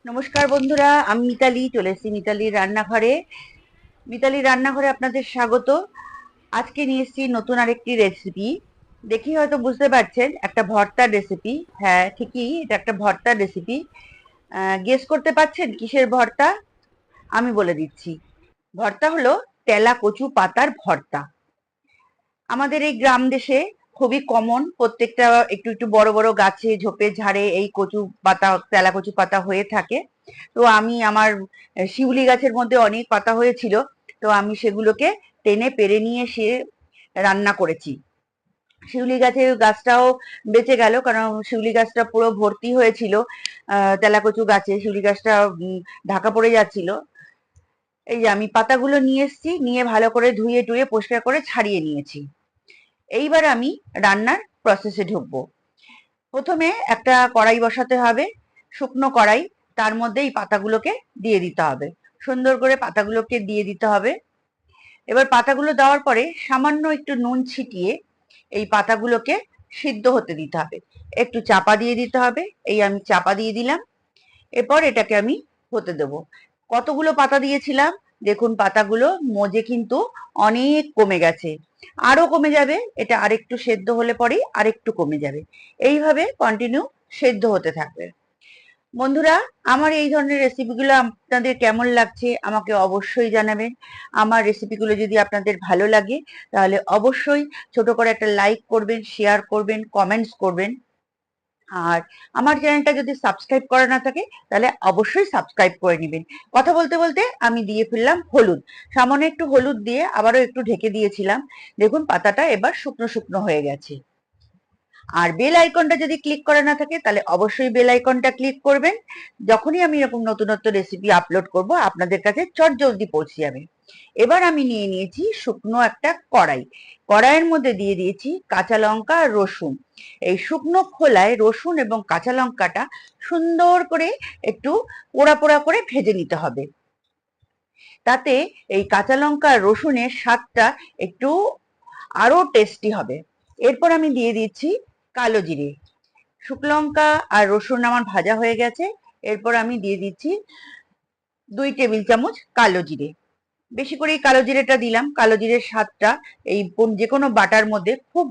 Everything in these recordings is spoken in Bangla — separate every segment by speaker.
Speaker 1: নমস্কার বন্ধুরা, আমি মিতালি চলে এসেছি মিতালির রান্নাঘরে। মিতালির রান্নাঘরে আপনাদের স্বাগত। আজকে নিয়ে এসেছি নতুন আরেকটি রেসিপি। দেখি হয়তো বুঝতে পারছেন, একটা ভর্তার রেসিপি। হ্যাঁ, ঠিকই, এটা একটা ভর্তার রেসিপি। গেস করতে পারছেন কিসের ভর্তা? আমি বলে দিচ্ছি। ভর্তা হলো তেলা কচু পাতার ভর্তা। আমাদের এই গ্রাম দেশে খুবই কমন, প্রত্যেকটা একটু একটু বড় বড় গাছে ঝোপে ঝাড়ে এই কচু পাতা, তেলা কচু পাতা হয়ে থাকে। তো আমি আমার শিউলি গাছের মধ্যে অনেক পাতা হয়েছিল, তো আমি সেগুলোকে টেনে পেরে নিয়ে এসে রান্না করেছি। শিউলি গাছটাও বেঁচে গেল, কারণ শিউলি গাছটা পুরো ভর্তি হয়েছিল তেলাকচু গাছে। শিউলি গাছটা ঢাকা পড়ে যাচ্ছিল। এই যে আমি পাতাগুলো নিয়ে এসেছি, নিয়ে ভালো করে ধুয়ে টুয়ে পরিষ্কার করে ছাড়িয়ে নিয়েছি। এইবার আমি রান্নার প্রসেসে ঢুকবো। প্রথমে একটা কড়াই বসাতে হবে, শুকনো কড়াই। তার মধ্যে এই পাতাগুলোকে দিয়ে দিতে হবে, সুন্দর করে পাতাগুলোকে দিয়ে দিতে হবে। এবার পাতাগুলো দেওয়ার পরে সামান্য একটু নুন ছিটিয়ে এই পাতাগুলোকে সিদ্ধ হতে দিতে হবে। একটু চাপা দিয়ে দিতে হবে। এই আমি চাপা দিয়ে দিলাম। এরপর এটাকে আমি হতে দেব। কতগুলো পাতা দিয়েছিলাম, দেখুন পাতাগুলো মজে কিন্তু অনেক কমে গেছে। আরো কমে যাবে, এটা আরেকটু সেদ্ধ হলে পরেই আরেকটু কমে যাবে। এইভাবে কন্টিনিউ সেদ্ধ হতে থাকবে। বন্ধুরা, আমার এই ধরনের রেসিপিগুলো আপনাদের কেমন লাগছে আমাকে অবশ্যই জানাবেন। আমার রেসিপিগুলো যদি আপনাদের ভালো লাগে তাহলে অবশ্যই ছোট করে একটা লাইক করবেন, শেয়ার করবেন, কমেন্টস করবেন। আর আমার চ্যানেলটা যদি সাবস্ক্রাইব করা না থাকে তাহলে অবশ্যই সাবস্ক্রাইব করে নেবেন। কথা বলতে বলতে আমি দিয়ে ফেললাম হলুদ। সামান্য একটু হলুদ দিয়ে আবারও একটু ঢেকে দিয়েছিলাম। দেখুন পাতাটা এবার শুকনো শুকনো হয়ে গেছে। আর বেল আইকনটা যদি ক্লিক করা না থাকে তাহলে অবশ্যই বেল আইকনটা ক্লিক করবেন। যখনই আমি এরকম নতুনত্ব রেসিপি আপলোড করব আপনাদের কাছে চটজলদি পৌঁছে যাবে। এবার আমি নিয়ে নিয়েছি শুকনো একটা কড়াই। কড়াইয়ের মধ্যে দিয়ে দিয়েছি কাঁচা লঙ্কা আর রসুন। এই শুকনো খোলায় রসুন এবং কাঁচা লঙ্কাটা সুন্দর করে একটু পোড়া পোড়া করে ভেজে নিতে হবে। তাতে এই কাঁচা লঙ্কা আর রসুনের স্বাদটা একটু আরো টেস্টি হবে। এরপর আমি দিয়ে দিচ্ছি কালো জিরে। শুকনো লঙ্কা আর রসুন আমার ভাজা হয়ে গেছে। এরপর আমি দিয়ে দিচ্ছি 2 টেবিল চামচ কালো জিরে। বেশি করে এই কালো জিরেটা দিলাম, কালো জিরের স্বাদটা এই যে কোনো বাটার মধ্যে খুব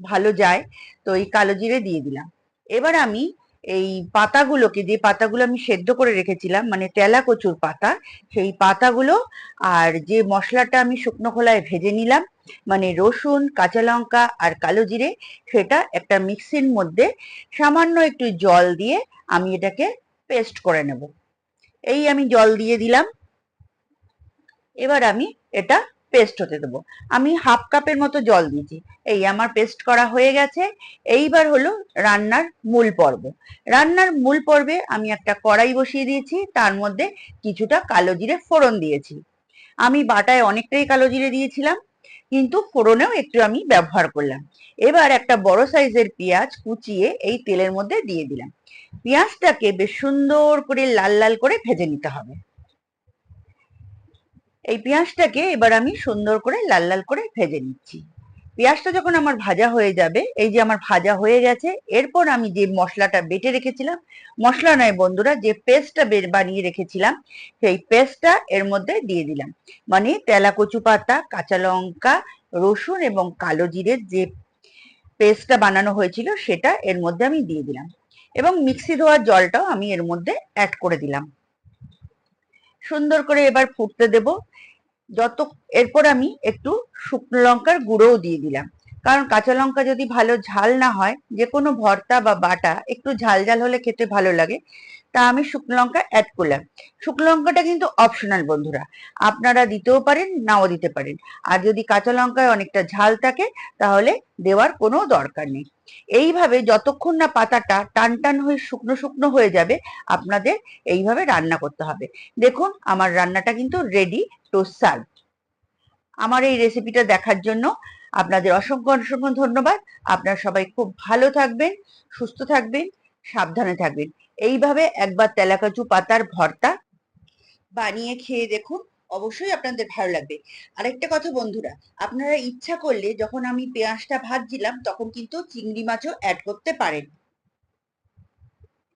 Speaker 1: ভালো যায়। তো এই কালো জিরে দিয়ে দিলাম। এবার আমি এই পাতাগুলোকে, যে পাতাগুলো আমি সেদ্ধ করে রেখেছিলাম, মানে তেলা কচুর পাতা, সেই পাতাগুলো আর যে মশলাটা আমি শুকনো খোলায় ভেজে নিলাম, মানে রসুন, কাঁচা লঙ্কা আর কালো জিরে, সেটা একটা মিক্সির মধ্যে সামান্য একটু জল দিয়ে আমি এটাকে পেস্ট করে নেব। এই আমি জল দিয়ে দিলাম। এবার আমি এটা পেস্ট হতে দেবো। আমি হাফ কাপের মতো জল দিয়েছি। এই আমার পেস্ট করা হয়ে গেছে। এইবার হলো রান্নার মূল পর্ব। রান্নার মূল পর্বে আমি একটা কড়াই বসিয়ে দিয়েছি, তার মধ্যে কিছুটা কালো জিরে ফোড়ন দিয়েছি। আমি বাটায় অনেকটাই কালো জিরে দিয়েছিলাম, কিন্তু ফোড়নেও একটু আমি ব্যবহার করলাম। এবার একটা বড় সাইজের পেঁয়াজ কুচিয়ে এই তেলের মধ্যে দিয়ে দিলাম। পেঁয়াজটাকে বেশ সুন্দর করে লাল লাল করে ভেজে নিতে হবে। এই পেঁয়াজটাকে এবার আমি সুন্দর করে লাল লাল করে ভেজে নিচ্ছি। পেঁয়াজটা যখন আমার ভাজা হয়ে যাবে, এই যে আমার ভাজা হয়ে গেছে, এরপর আমি যে মশলাটা বেটে রেখেছিলাম, মশলা নয় বন্ধুরা, যে পেস্টটা বানিয়ে রেখেছিলাম, সেই পেস্টটা এর মধ্যে দিয়ে দিলাম। মানে তেলা কচু পাতা, কাঁচা লঙ্কা, রসুন এবং কালো জিরের যে পেস্টটা বানানো হয়েছিল সেটা এর মধ্যে আমি দিয়ে দিলাম। এবং মিক্সি ধোয়ার জলটাও আমি এর মধ্যে অ্যাড করে দিলাম। সুন্দর করে এবার ফুটতে দেব। যত এরপর আমি একটু শুকনো লঙ্কার গুঁড়োও দিয়ে দিলাম, কারণ কাঁচা লঙ্কা যদি ভালো ঝাল না হয়, যে কোনো ভর্তা বা বাটা একটু ঝাল ঝাল হলে খেতে ভালো লাগে। তা আমি শুকনো লঙ্কা অ্যাড করলাম। শুকনো লঙ্কাটা কিন্তু অপশনাল বন্ধুরা, আপনারা দিতেও পারেন, নাও দিতে পারেন। আর যদি কাঁচা লঙ্কায় অনেকটা ঝাল থাকে তাহলে দেওয়ার কোনো দরকার নেই। এইভাবে যতক্ষণ না পাতাটা টান টান হয়ে শুকনো শুকনো হয়ে যাবে, আপনাদের এইভাবে রান্না করতে হবে। দেখুন আমার রান্নাটা কিন্তু রেডি টু সার্ভ। আমার এই রেসিপিটা দেখার জন্য আপনাদের অসংখ্য অসংখ্য ধন্যবাদ। আপনারা সবাই খুব ভালো থাকবেন, সুস্থ থাকবেন, সাবধানে থাকবেন। এইভাবে একবার তেলাকাচু পাতার ভর্তা বানিয়ে খেয়ে দেখুন, অবশ্যই আপনাদের ভালো লাগবে। আরেকটা কথা বন্ধুরা, আপনারা ইচ্ছা করলে যখন আমি পেঁয়াজটা ভাজছিলাম তখন কিন্তু চিংড়ি মাছও অ্যাড করতে পারেন।